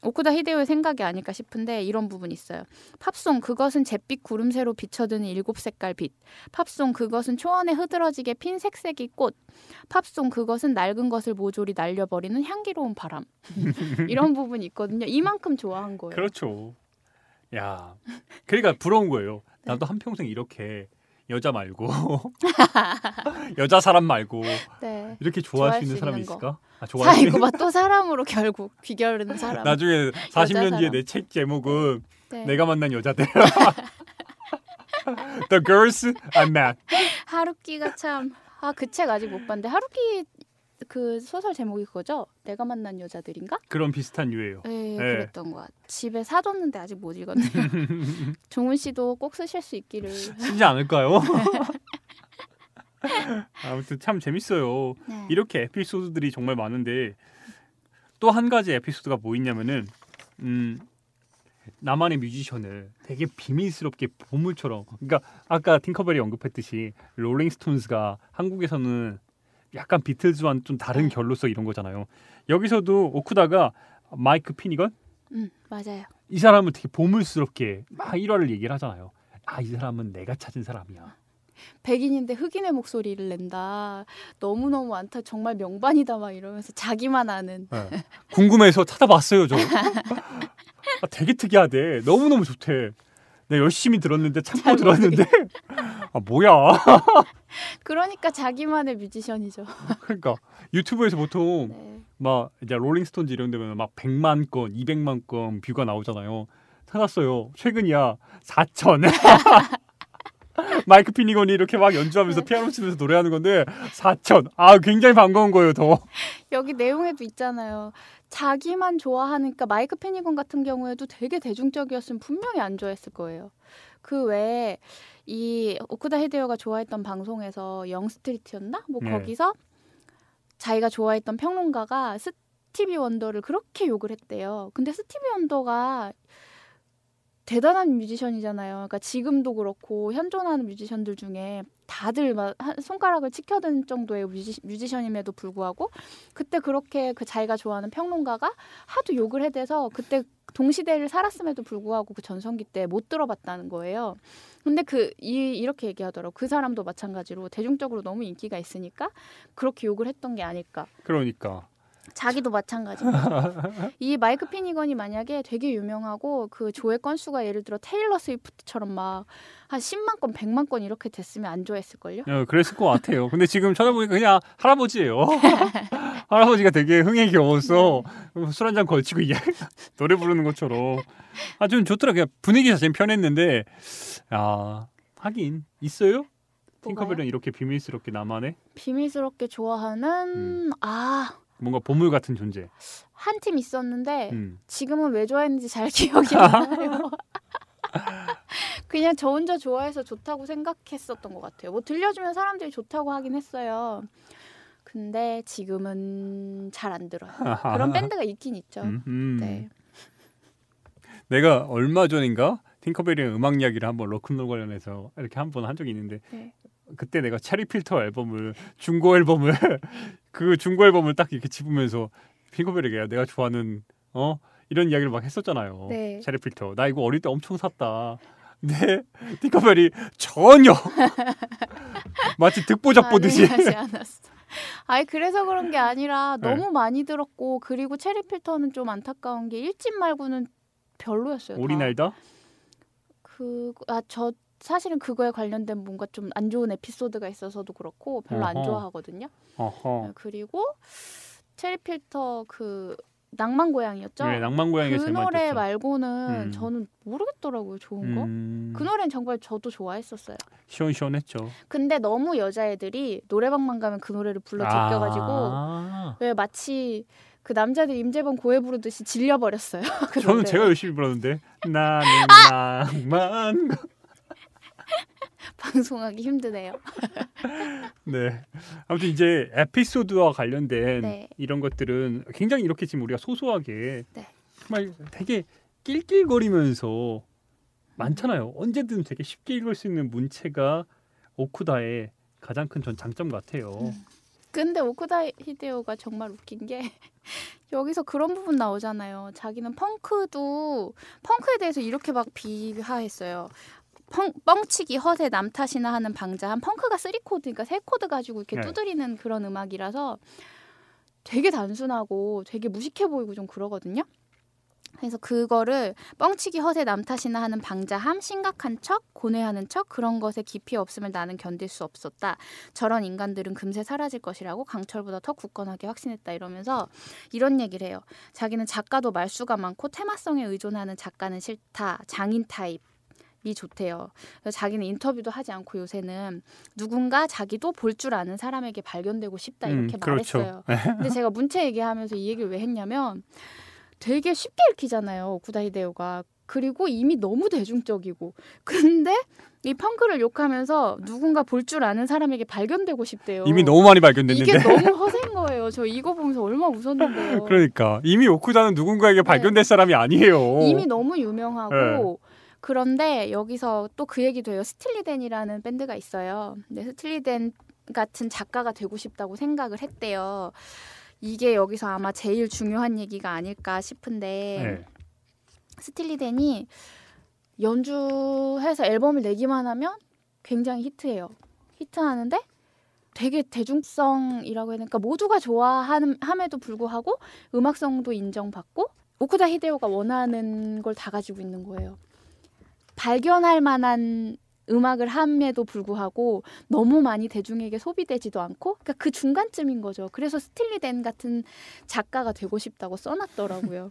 오쿠다 히데요의 생각이 아닐까 싶은데 이런 부분이 있어요. 팝송 그것은 잿빛 구름새로 비쳐드는 7색깔 빛. 팝송 그것은 초원에 흐드러지게 핀 색색이 꽃. 팝송 그것은 낡은 것을 모조리 날려버리는 향기로운 바람. 이런 부분이 있거든요. 이만큼 좋아한 거예요. 그렇죠. 야, 그러니까 부러운 거예요. 나도 한평생 이렇게 여자 말고 여자 사람 말고 네. 이렇게 좋아할 좋아할 수 있는 수 사람이 있는 거. 있을까? 좋아할 수 사이고 또 사람으로 결국 귀결하는 사람. 나중에 40년 뒤에 사람. 내 책 제목은 네. 내가 만난 여자들 The Girls I Met. 하루키가 참 그 책 아직 못 봤는데 하루키 그 소설 제목이 그거죠? 내가 만난 여자들인가? 그런 비슷한 유예요. 네, 네. 그랬던 것 같아. 집에 사뒀는데 아직 못 읽었네요. 종훈 씨도 꼭 쓰실 수 있기를. 쓰지 않을까요? 아무튼 참 재밌어요. 네. 이렇게 에피소드들이 정말 많은데 또 한 가지 에피소드가 뭐 있냐면은 나만의 뮤지션을 되게 비밀스럽게 보물처럼, 그러니까 아까 팅커벨이 언급했듯이 롤링스톤스가 한국에서는 약간 비틀즈와는 좀 다른 결로서 이런 거잖아요. 여기서도 오쿠다가 마이크 피니건 맞아요. 이 사람을 되게 보물스럽게 막 일화를 얘기를 하잖아요. 이 사람은 내가 찾은 사람이야. 백인인데 흑인의 목소리를 낸다. 너무너무 많다. 정말 명반이다. 막 이러면서 자기만 아는. 네. 궁금해서 찾아봤어요, 저. 되게 특이하대. 너무너무 좋대. 내가 열심히 들었는데 참고 들었는데 뭐야. 그러니까 자기만의 뮤지션이죠. 그러니까 유튜브에서 보통 네. 막 이제 롤링스톤즈 이런 데면 막 100만 건, 200만 건 뷰가 나오잖아요. 찾았어요. 최근이야 4천. 마이크 피니건이 이렇게 막 연주하면서 피아노 치면서 노래하는 건데 4천. 굉장히 반가운 거예요, 더. 여기 내용에도 있잖아요. 자기만 좋아하니까 마이크 피니건 같은 경우에도 되게 대중적이었으면 분명히 안 좋아했을 거예요. 그 외에 이 오쿠다 히데요가 좋아했던 방송에서 영스트리트였나? 뭐 네. 거기서 자기가 좋아했던 평론가가 스티비 원더를 그렇게 욕을 했대요. 근데 스티비 원더가 대단한 뮤지션이잖아요. 그러니까 지금도 그렇고 현존하는 뮤지션들 중에 다들 막 손가락을 치켜든 정도의 뮤지션임에도 불구하고 그때 그렇게 그 자기가 좋아하는 평론가가 하도 욕을 해대서 그때 동시대를 살았음에도 불구하고 그 전성기 때 못 들어봤다는 거예요. 근데 이렇게 얘기하더라고. 그 사람도 마찬가지로 대중적으로 너무 인기가 있으니까 그렇게 욕을 했던 게 아닐까. 그러니까. 자기도 마찬가지고. 이 마이크 피니건이 만약에 되게 유명하고 그 조회 건수가 예를 들어 테일러 스위프트처럼 막 한 10만 건, 100만 건 이렇게 됐으면 안 좋아했을걸요? 그랬을 것 같아요. 근데 지금 찾아보니까 그냥 할아버지예요. 할아버지가 되게 흥에 겨워서 술 한잔 걸치고 노래 부르는 것처럼 좀 좋더라. 그냥 분위기 자체는 편했는데 하긴 있어요? 팅커벨은 이렇게 비밀스럽게 나만의 비밀스럽게 좋아하는 뭔가 보물 같은 존재. 한 팀 있었는데 지금은 왜 좋아했는지 잘 기억이 안 나요. 그냥 저 혼자 좋아해서 좋다고 생각했었던 것 같아요. 뭐 들려주면 사람들이 좋다고 하긴 했어요. 근데 지금은 잘 안 들어요. 그런 밴드가 있긴 있죠. 네. 내가 얼마 전인가 팅커벨이랑 음악 이야기를 한번 로큰롤 관련해서 이렇게 한 번 한 적이 있는데 네. 그때 내가 체리 필터 앨범을 중고 앨범을 그 중고 앨범을 딱 이렇게 집으면서 팅커벨에게 내가 좋아하는 이런 이야기를 막 했었잖아요. 네. 체리 필터 나 이거 어릴 때 엄청 샀다. 근데 팅커벨이 전혀 마치 득보잡 보듯이 반응하지 않았어. 아니 그래서 그런 게 아니라 네. 너무 많이 들었고 그리고 체리 필터는 좀 안타까운 게 1집 말고는 별로였어요. 다. 오리날다? 저 사실은 그거에 관련된 뭔가 좀 안 좋은 에피소드가 있어서도 그렇고 별로 안 어허. 좋아하거든요. 어허. 그리고 체리 필터 그 낭만 고양이였죠. 네, 낭만 고양이가 그 제일 많이 노래 듣죠. 말고는 저는 모르겠더라고요. 좋은 거. 그 노래는 정말 저도 좋아했었어요. 시원시원했죠. 근데 너무 여자애들이 노래방만 가면 그 노래를 불러 제껴가지고 아. 왜 마치 그 남자들 임재범 고해 부르듯이 질려버렸어요. 그 저는 노래를. 제가 열심히 불렀는데 나는 낭만. 방송하기 힘드네요. 네. 아무튼 이제 에피소드와 관련된 네. 이런 것들은 굉장히 이렇게 지금 우리가 소소하게 네. 정말 되게 낄낄거리면서 많잖아요. 언제든 되게 쉽게 읽을 수 있는 문체가 오쿠다의 가장 큰 전 장점 같아요. 근데 오쿠다 히데오가 정말 웃긴 게 여기서 그런 부분 나오잖아요. 자기는 펑크에 대해서 이렇게 막 비하했어요. 뻥치기 허세 남 탓이나 하는 방자한 펑크가 3코드 그러니까 3코드 가지고 이렇게 네. 두드리는 그런 음악이라서 되게 단순하고 되게 무식해 보이고 좀 그러거든요. 그래서 그거를 뻥치기 허세 남 탓이나 하는 방자함 심각한 척 고뇌하는 척 그런 것에 깊이 없음을 나는 견딜 수 없었다. 저런 인간들은 금세 사라질 것이라고 강철보다 더 굳건하게 확신했다 이러면서 이런 얘기를 해요. 자기는 작가도 말수가 많고 테마성에 의존하는 작가는 싫다. 장인 타입 이 좋대요. 그래서 자기는 인터뷰도 하지 않고 요새는 누군가 자기도 볼 줄 아는 사람에게 발견되고 싶다 이렇게 그렇죠. 말했어요. 근데 제가 문체 얘기하면서 이 얘기를 왜 했냐면 되게 쉽게 읽히잖아요. 오쿠다 히데오가. 그리고 이미 너무 대중적이고 근데 이 펑크를 욕하면서 누군가 볼 줄 아는 사람에게 발견되고 싶대요. 이미 너무 많이 발견됐는데. 이게 너무 허세인 거예요. 저 이거 보면서 얼마나 웃었는데요. 그러니까 이미 오쿠다는 누군가에게 발견될 사람이 아니에요. 이미 너무 유명하고 그런데 여기서 또 그 얘기도 해요. 스틸리덴이라는 밴드가 있어요. 근데 스틸리덴 같은 작가가 되고 싶다고 생각을 했대요. 이게 여기서 아마 제일 중요한 얘기가 아닐까 싶은데 스틸리덴이 연주해서 앨범을 내기만 하면 굉장히 히트해요. 히트하는데 되게 대중성이라고 해야 되니까 모두가 좋아함에도 불구하고 음악성도 인정받고 오쿠다 히데오가 원하는 걸 다 가지고 있는 거예요. 발견할 만한 음악을 함에도 불구하고 너무 많이 대중에게 소비되지도 않고 그러니까 그 중간쯤인 거죠. 그래서 스틸리덴 같은 작가가 되고 싶다고 써놨더라고요.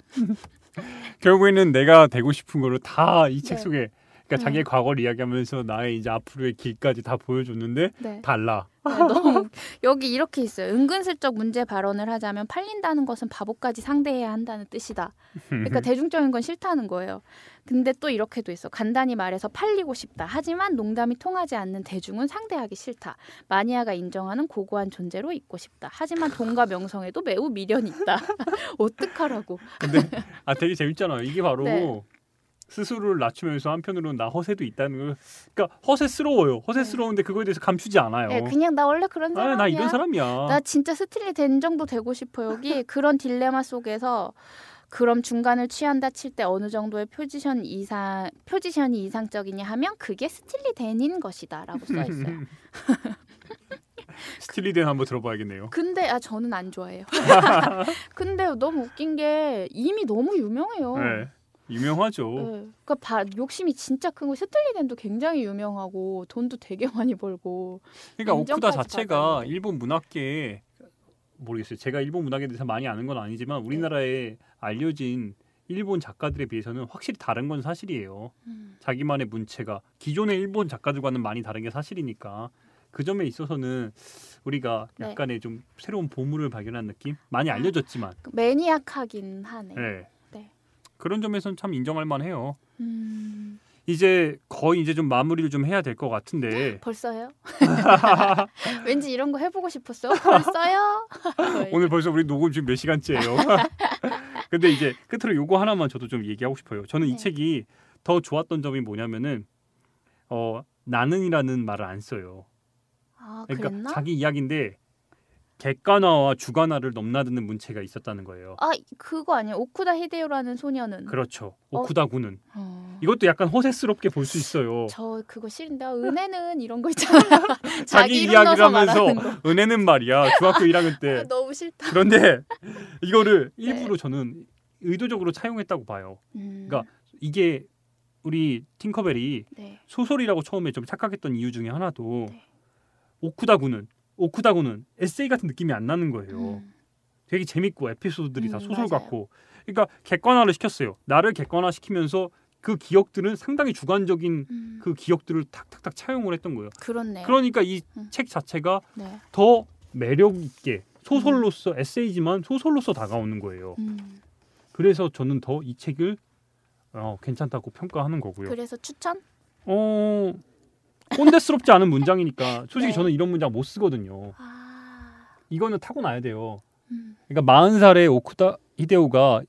결국에는 내가 되고 싶은 거를 다 이 책 네. 속에 그러니까 자기의 과거를 이야기하면서 나의 이제 앞으로의 길까지 다 보여줬는데 네. 달라. 너무 여기 이렇게 있어요. 은근슬쩍 문제 발언을 하자면 팔린다는 것은 바보까지 상대해야 한다는 뜻이다. 그러니까 대중적인 건 싫다는 거예요. 근데 또 이렇게도 있어. 간단히 말해서 팔리고 싶다. 하지만 농담이 통하지 않는 대중은 상대하기 싫다. 마니아가 인정하는 고고한 존재로 있고 싶다. 하지만 돈과 명성에도 매우 미련이 있다. 어떡하라고. 근데 되게 재밌잖아요. 이게 바로 네. 스스로를 낮추면서 한편으로는 나 허세도 있다는 걸 그러니까 허세스러워요. 허세스러운데 그거에 대해서 감추지 않아요. 네, 그냥 나 원래 그런 사람이야. 나 이런 사람이야. 나 진짜 스틸리 된 정도 되고 싶어. 여기 그런 딜레마 속에서 그럼 중간을 취한다 칠 때 어느 정도의 포지션이 이상적이냐 하면 그게 스틸리 댄인 것이다라고 써 있어요. 스틸리덴 한번 들어봐야겠네요. 근데 저는 안 좋아해요. 근데 너무 웃긴 게 이미 너무 유명해요. 네. 유명하죠. 네. 그러니까 욕심이 진짜 큰 거. 스틸리 댄도 굉장히 유명하고 돈도 되게 많이 벌고. 그러니까 오쿠다 인정까지 자체가 받아요. 일본 문학계에 모르겠어요. 제가 일본 문학에 대해서 많이 아는 건 아니지만 우리나라에 알려진 일본 작가들에 비해서는 확실히 다른 건 사실이에요. 자기만의 문체가 기존의 일본 작가들과는 많이 다른 게 사실이니까 그 점에 있어서는 우리가 네. 약간의 좀 새로운 보물을 발견한 느낌? 많이 알려졌지만 매니악하긴 하네. 네. 네. 그런 점에서는 참 인정할 만해요. 이제 거의 이제 좀 마무리를 좀 해야 될 것 같은데 벌써요? 왠지 이런 거 해보고 싶었어. 벌써요? 오늘 벌써 우리 녹음 지금 몇 시간째예요. 근데 이제 끝으로 요거 하나만 저도 좀 얘기하고 싶어요. 저는 이 네. 책이 더 좋았던 점이 뭐냐면은 나는이라는 말을 안 써요. 아, 그러니까 그랬나? 자기 이야기인데 객관화와 주관화를 넘나드는 문체가 있었다는 거예요. 아 그거 아니에요? 오쿠다 히데요라는 소녀는. 그렇죠. 오쿠다군은 어. 이것도 약간 허세스럽게 볼 수 있어요. 저 그거 싫은데 은혜는 이런 거 있잖아요. 자기 이름 이야기를 넣어서 하면서 말하는 거. 은혜는 말이야. 중학교 1학년 때. 너무 싫다. 그런데 이거를 네. 일부러 저는 의도적으로 차용했다고 봐요. 음, 그러니까 이게 우리 팅커벨이 네. 소설이라고 처음에 좀 착각했던 이유 중에 하나도 네. 오쿠다군은 에세이 같은 느낌이 안 나는 거예요. 음, 되게 재밌고 에피소드들이 다 소설 맞아요. 같고. 그러니까 객관화를 시켰어요. 나를 객관화시키면서 그 기억들은 상당히 주관적인 그 기억들을 탁탁탁 차용을 했던 거예요. 그렇네요. 그러니까 이 음. 책 자체가 네. 더 매력 있게 소설로서 에세이지만 소설로서 다가오는 거예요. 그래서 저는 더 이 책을 괜찮다고 평가하는 거고요. 그래서 추천? 꼰대스럽지 않은 문장이니까 솔직히 네. 저는 이런 문장 못 쓰거든요. 아, 이거는 타고나야 돼요. 음, 그러니까 40살의 오쿠다 히데오가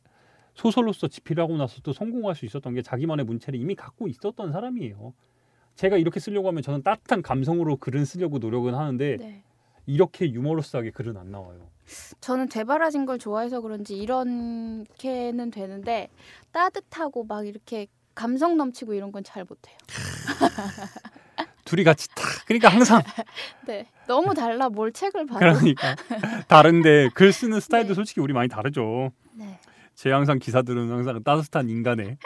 소설로서 집필을 하고 나서 또 성공할 수 있었던 게 자기만의 문체를 이미 갖고 있었던 사람이에요. 제가 이렇게 쓰려고 하면 저는 따뜻한 감성으로 글은 쓰려고 노력은 하는데 네. 이렇게 유머러스하게 글은 안 나와요. 저는 되바라진 걸 좋아해서 그런지 이렇게는 되는데 따뜻하고 막 이렇게 감성 넘치고 이런 건 잘 못해요. 둘이 같이 탁 그러니까 항상 네, 너무 달라 뭘 책을 봐도. 그러니까 다른데 글 쓰는 스타일도 네. 솔직히 우리 많이 다르죠. 네. 제 항상 기사들은 항상 따뜻한 인간에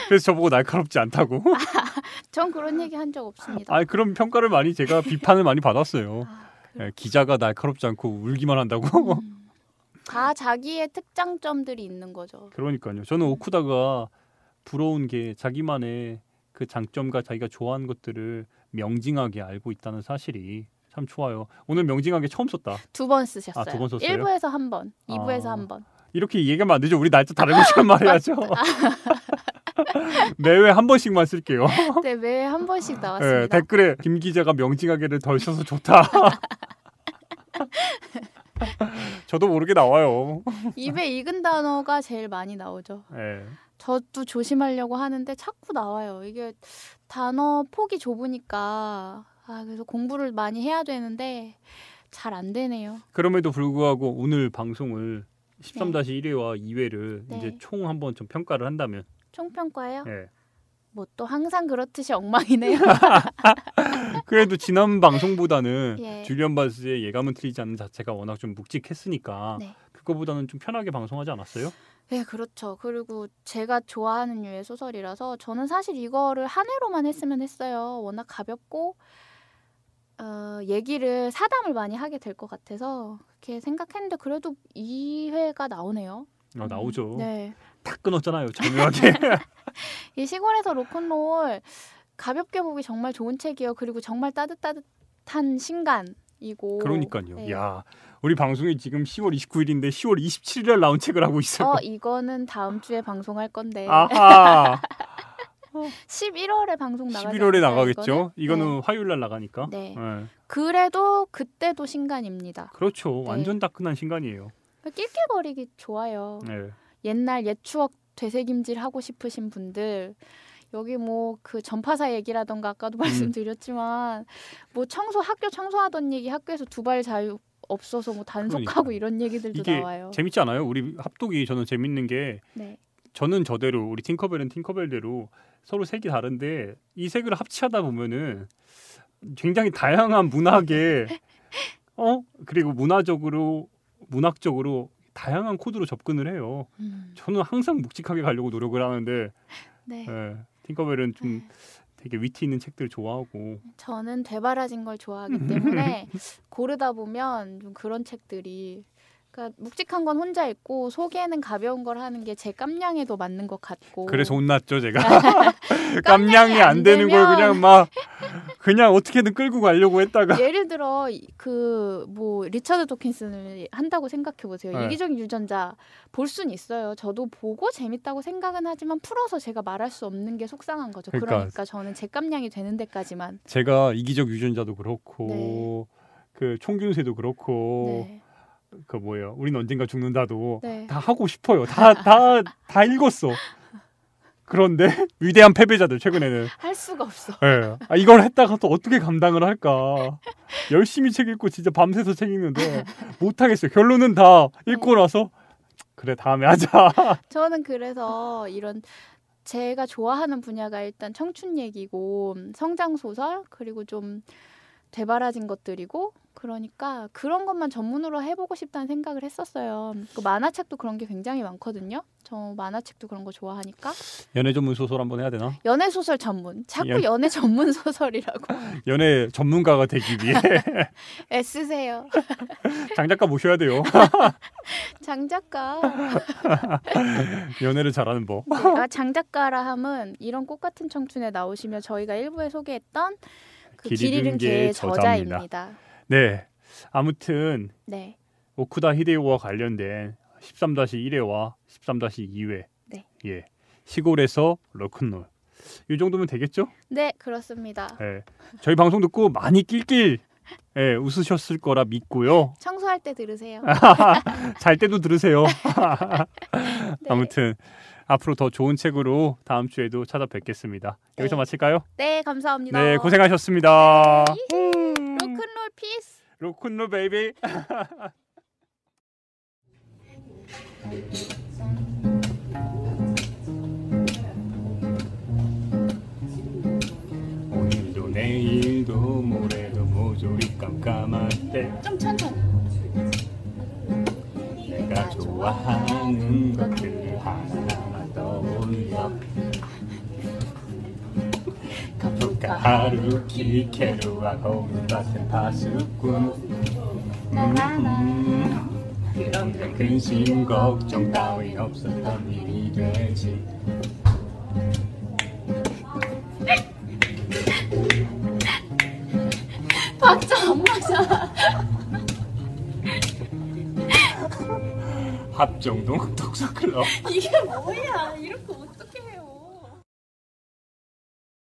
그래서 저보고 날카롭지 않다고. 전 그런 얘기 한 적 없습니다. 아 그런 평가를 많이 제가 비판을 많이 받았어요. 아, 기자가 날카롭지 않고 울기만 한다고. 다 자기의 특장점들이 있는 거죠. 그러니까요. 저는 오쿠다가 부러운 게 자기만의 그 장점과 자기가 좋아하는 것들을 명징하게 알고 있다는 사실이 참 좋아요. 오늘 명징하게 처음 썼다. 2번 쓰셨어요. 아, 2번 썼어요? 1부에서 한 번, 2부에서 아. 한 번. 이렇게 얘기하면 안 되죠. 우리 날짜 다르고 시간 말해야죠. 매회 한 번씩만 쓸게요. 네, 매회 한 번씩 네, 나왔습니다. 댓글에 김 기자가 명징하게를 덜 써서 좋다. 저도 모르게 나와요. 입에 익은 단어가 제일 많이 나오죠. 네. 저도 조심하려고 하는데 자꾸 나와요. 이게 단어 폭이 좁으니까 그래서 공부를 많이 해야 되는데 잘 안 되네요. 그럼에도 불구하고 오늘 방송을 13-1회와 2회를 네. 이제 총 한번 좀 평가를 한다면 총평가예요? 네. 뭐 또 항상 그렇듯이 엉망이네요. 그래도 지난 방송보다는 예. 줄리안 바스의 예감은 틀리지 않는 자체가 워낙 좀 묵직했으니까 네. 그거보다는 좀 편하게 방송하지 않았어요? 네, 그렇죠. 그리고 제가 좋아하는 류의 소설이라서 저는 사실 이거를 한 회로만 했으면 했어요. 워낙 가볍고 얘기를 사담을 많이 하게 될 것 같아서 그렇게 생각했는데 그래도 2회가 나오네요. 나오죠. 네. 탁 끊었잖아요. 정확하게. 이 시골에서 로큰롤 가볍게 보기 정말 좋은 책이에요. 그리고 정말 따뜻한 신간이고. 그러니까요. 네. 야, 우리 방송이 지금 10월 29일인데 10월 27일에 나온 책을 하고 있어요. 이거는 다음 주에 방송할 건데. 아하. 11월에 방송 나가지 11월에 않을까요, 나가겠죠. 이거는 네. 화요일 날 나가니까. 네. 네. 그래도 그때도 신간입니다. 그렇죠. 네. 완전 따끈한 신간이에요. 낄낄거리기 좋아요. 네. 옛날 옛 추억 되새김질 하고 싶으신 분들 여기 뭐 그 전파사 얘기라던가 아까도 말씀드렸지만 뭐 학교 청소하던 얘기 학교에서 두발 자유 없어서 뭐 단속하고 그러니까요. 이런 얘기들도 이게 나와요. 재밌지 않아요? 우리 합독이 저는 재밌는 게 네. 저는 저대로 우리 팅커벨은 팅커벨대로 서로 색이 다른데 이 색을 합치하다 보면은 굉장히 다양한 문학에 그리고 문학적으로 다양한 코드로 접근을 해요. 저는 항상 묵직하게 가려고 노력을 하는데 네. 팅커벨은 좀 되게 위트 있는 책들 좋아하고 저는 되바라진 걸 좋아하기 때문에 고르다 보면 좀 그런 책들이 그러니까 묵직한 건 혼자 읽고 속에는 가벼운 걸 하는 게 제 깜냥에도 맞는 것 같고. 그래서 혼났죠 제가. 깜냥이 안 되는 걸 그냥 어떻게든 끌고 가려고 했다가 예를 들어 그 뭐 리처드 도킨슨을 한다고 생각해 보세요. 네. 이기적인 유전자 볼 수는 있어요. 저도 보고 재밌다고 생각은 하지만 풀어서 제가 말할 수 없는 게 속상한 거죠. 그러니까 저는 제 깜냥이 되는 데까지만. 제가 이기적 유전자도 그렇고 네. 그 총균세도 그렇고 네. 그 뭐예요? 우린 언젠가 죽는다도 네. 다 하고 싶어요. 다 읽었어. 그런데 위대한 패배자들 최근에는 할 수가 없어. 예. 이걸 했다가 또 어떻게 감당을 할까? 열심히 책 읽고 진짜 밤새서 책 읽는데 못 하겠어요. 결론은 다 읽고 나서 그래 다음에 하자. 저는 그래서 이런 제가 좋아하는 분야가 일단 청춘 얘기고 성장 소설 그리고 좀 되바라진 것들이고 그러니까 그런 것만 전문으로 해보고 싶다는 생각을 했었어요. 그 만화책도 그런 게 굉장히 많거든요. 저 만화책도 그런 거 좋아하니까. 연애 전문 소설 한번 해야 되나? 연애 소설 전문. 자꾸 연애 전문 소설이라고. 연애 전문가가 되기 위해 애쓰세요. 장 작가 모셔야 돼요. 장 작가. 연애를 잘하는 법. 장 작가라 함은 이런 꽃 같은 청춘에 나오시면 저희가 일부에 소개했던 그 길 잃은 개의 저자입니다. 네. 아무튼 네. 오쿠다 히데요와 관련된 13-1회와 13-2회. 네. 예. 시골에서 로큰롤. 이 정도면 되겠죠? 네, 그렇습니다. 예. 저희 방송 듣고 많이 낄낄 예, 웃으셨을 거라 믿고요. 청소할 때 들으세요. 잘 때도 들으세요. 네. 아무튼 앞으로 더 좋은 책으로 다음 주에도 찾아뵙겠습니다. 여기서 마칠까요? 네, 감사합니다. 네, 고생하셨습니다. 로큰롤 피스. 로큰롤 베이비. 오늘도 내일도 모레도 모조리 깜깜할 때 좀 천천히. 내가 좋아하는 것들을 하나하나 떠올려 카프카 하루키 케루와 고문 같은 파수꾼 그런데 근심 걱정 따윈 없었던 일이 되지 박자 안 맞아. 합정동 독서클럽 이게 뭐야? 이렇게 못